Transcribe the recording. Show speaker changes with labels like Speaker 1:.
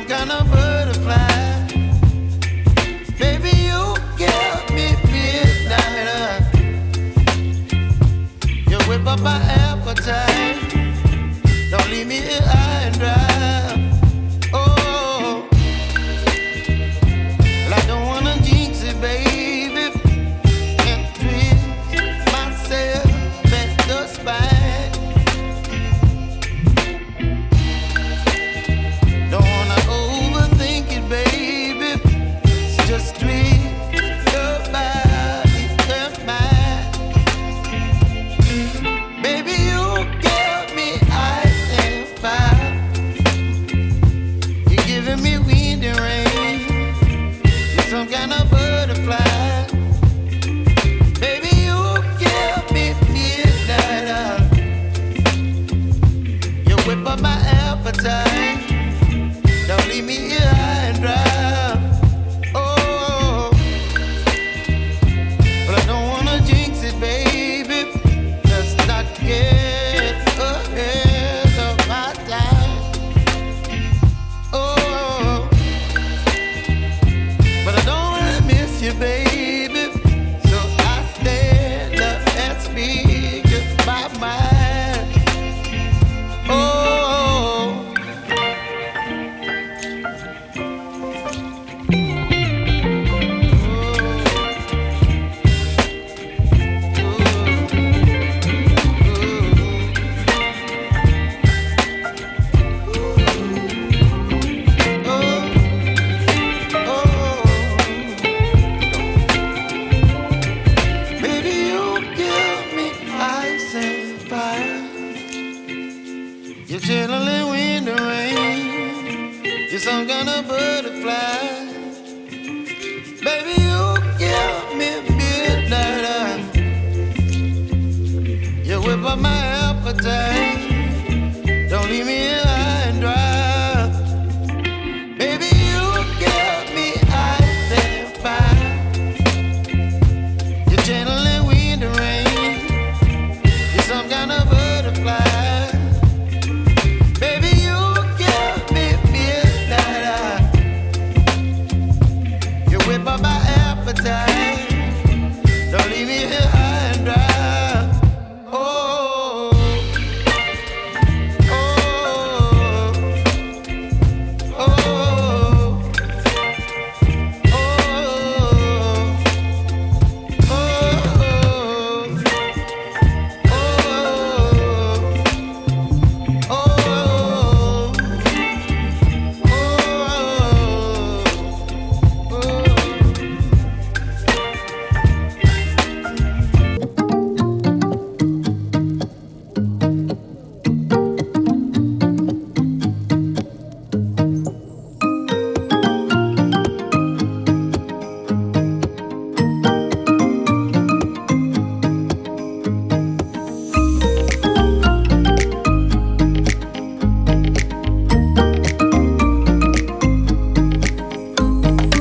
Speaker 1: kind of butterfly. Baby, you give me midnight. You whip up my appetite. Don't leave me here high and dry. Oh, well, I don't wanna jinx it, baby, and twist myself at the spine. Don't wanna overthink it, baby. It's just twist your body and mine. Baby, you give me ice and fire. You're giving me wind and rain. You're some kind of butterfly. Baby, you give me midnight. You whip up my appetite. Don't leave me here high and dry. Oh, but I don't wanna jinx it, baby. Let's not get ahead of my time. Oh, but I don't wanna miss you, baby. So I stand up and speak just my mind. Oh. Baby, you give me ice and fire. You're chilling wind and rain. You're some kind of butterfly. Baby, you give me midnight. You whip up my appetite.